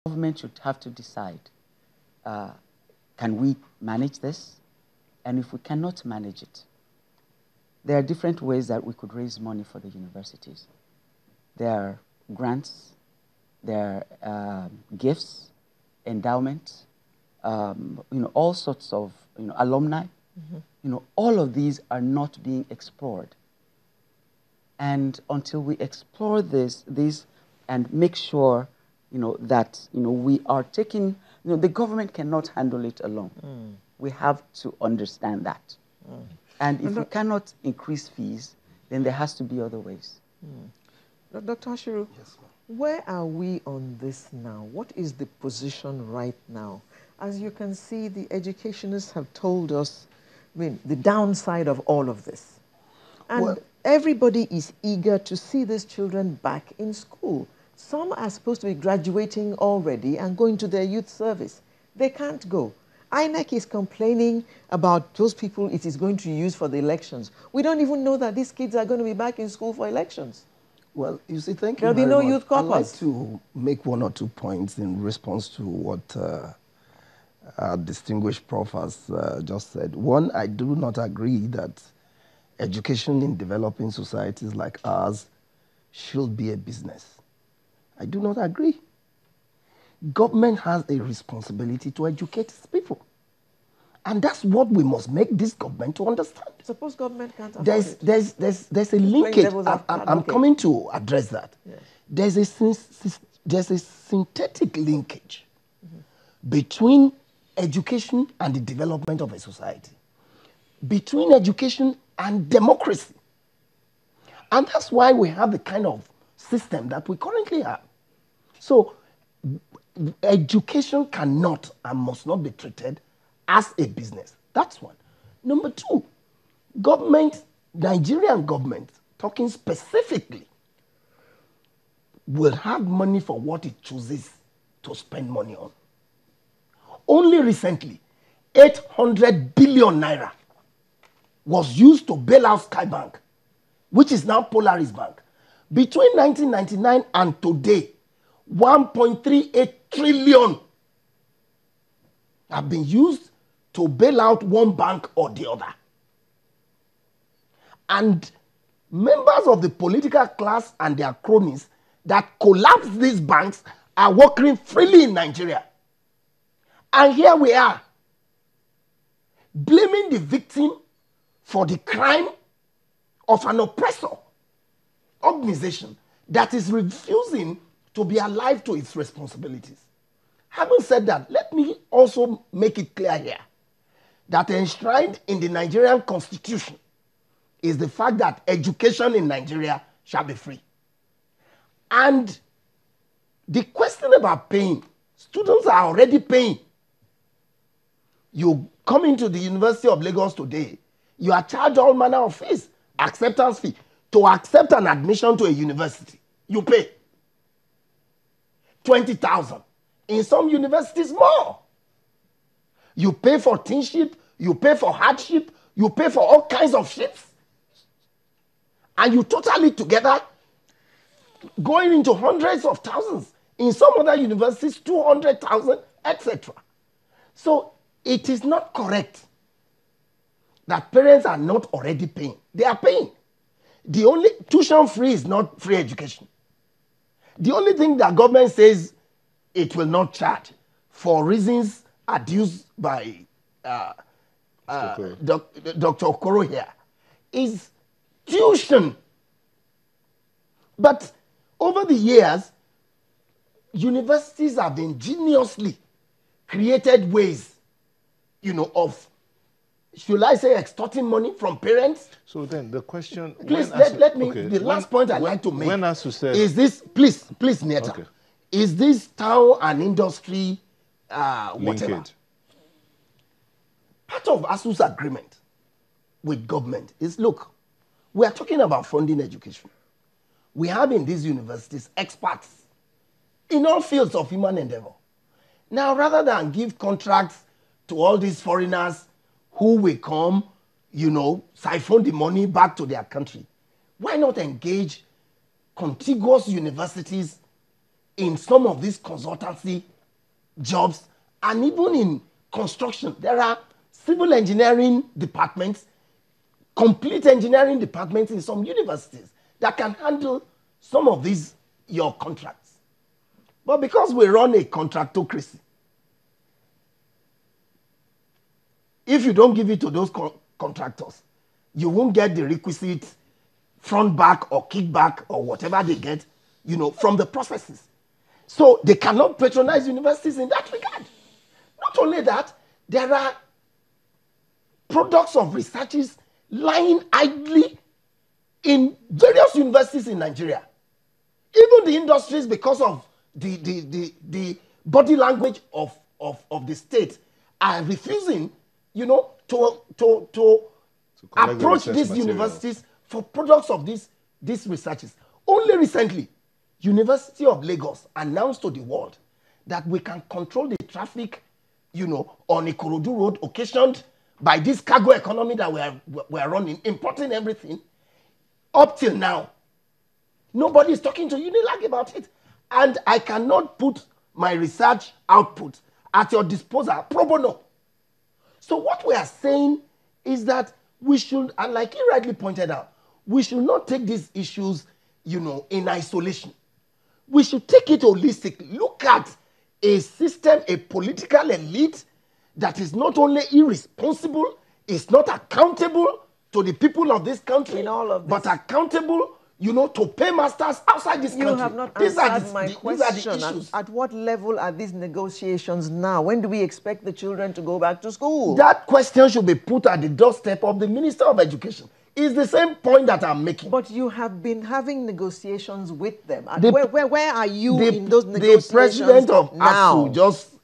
government should have to decide, can we manage this? And if we cannot manage it, there are different ways that we could raise money for the universities. There are grants, there are gifts, endowments, all sorts of alumni. All of these are not being explored. And until we explore this and make sure that we are taking, the government cannot handle it alone. We have to understand that. And if we cannot increase fees, then there has to be other ways. Dr. Ashiru, yes, where are we on this now? What is the position right now? As you can see, the educationists have told us, the downside of all of this. And everybody is eager to see these children back in school. Some are supposed to be graduating already and going to their youth service. They can't go. INEC is complaining about those people it is going to use for the elections. We don't even know that these kids are going to be back in school for elections. Well, you see, thank you There'll be no youth I'd like corpus. to make one or two points in response to what our distinguished prof has just said. One, I do not agree that education in developing societies like ours should be a business. I do not agree. Government has a responsibility to educate its people. And that's what we must make this government to understand. Suppose government can't afford it. There's a linkage. I'm coming to address that. Yes. There's a synthetic linkage between education and the development of a society, between education and democracy. And that's why we have the kind of system that we currently have. So education cannot and must not be treated as a business. That's one. Number two, Nigerian government, talking specifically, will have money for what it chooses to spend money on. Only recently, 800 billion naira was used to bail out Skybank, which is now Polaris Bank. Between 1999 and today, 1.38 trillion have been used to bail out one bank or the other. And members of the political class and their cronies that collapsed these banks are working freely in Nigeria. And here we are, blaming the victim for the crime of an oppressor organization that is refusing to be alive to its responsibilities. Having said that, let me also make it clear here that enshrined in the Nigerian Constitution is the fact that education in Nigeria shall be free. And the question about paying, students are already paying. You come into the University of Lagos today, you are charged all manner of fees, acceptance fee. To accept an admission to a university, you pay 20,000. In some universities, more. You pay for kinship, you pay for hardship, you pay for all kinds of ships. And you total it together, going into hundreds of thousands. In some other universities, 200,000, etc. So it is not correct that parents are not already paying. They are paying. The only tuition free is not free education. The only thing that government says it will not charge for reasons adduced by Dr. Okoro here is tuition. But over the years, universities have ingeniously created ways, of, should I say, extorting money from parents. So then the question... Please, let me, the last point I'd like to make is this, please, Neta, okay. Is this town and industry, whatever? Linkage. Part of ASUU's agreement with government is, look, we are talking about funding education. We have in these universities experts in all fields of human endeavor. Now, rather than give contracts to all these foreigners who will come, siphon the money back to their country, why not engage contiguous universities in some of these consultancy jobs, and even in construction. There are civil engineering departments, complete engineering departments in some universities that can handle some of these, your contracts. But because we run a contractocracy, if you don't give it to those contractors, you won't get the requisite front back or kickback or whatever they get, you know, from the processes. So they cannot patronize universities in that regard. Not only that, there are products of researches lying idly in various universities in Nigeria. Even the industries, because of the body language of the state, are refusing, you know, to approach these universities for products of these researches. Only recently, University of Lagos announced to the world that we can control the traffic, you know, on Ikorodu Road occasioned by this cargo economy that we are running, importing everything. Up till now, nobody is talking to Unilag about it. And I cannot put my research output at your disposal pro bono. So what we are saying is that we should, and like he rightly pointed out, we should not take these issues, you know, in isolation. We should take it holistically. Look at a system, a political elite that is not only irresponsible, is not accountable to the people of this country, in all of this, but accountable, you know, to paymasters outside this country. You have not answered my question. At what level are these negotiations now? When do we expect the children to go back to school? That question should be put at the doorstep of the Minister of Education. It's the same point that I'm making. But you have been having negotiations with them. Where are you in those negotiations? The president of ASUU just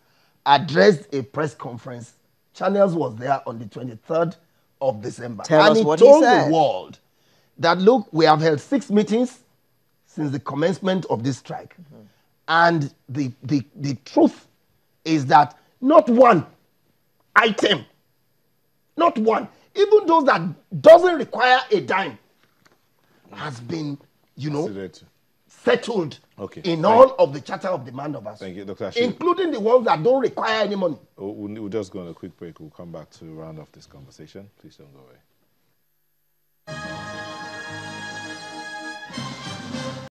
addressed a press conference. Channels was there on the 23rd of December. Tell us what he told he said. The world that, look, we have held 6 meetings since the commencement of this strike. Mm-hmm. And the truth is that not one item, not one, even those that doesn't require a dime, has been, you know, settled in all of the Charter of Demand of ASUU. Thank you, Dr. Ashiru. Including the ones that don't require any money. We'll just go on a quick break. We'll come back to round off this conversation. Please don't go away.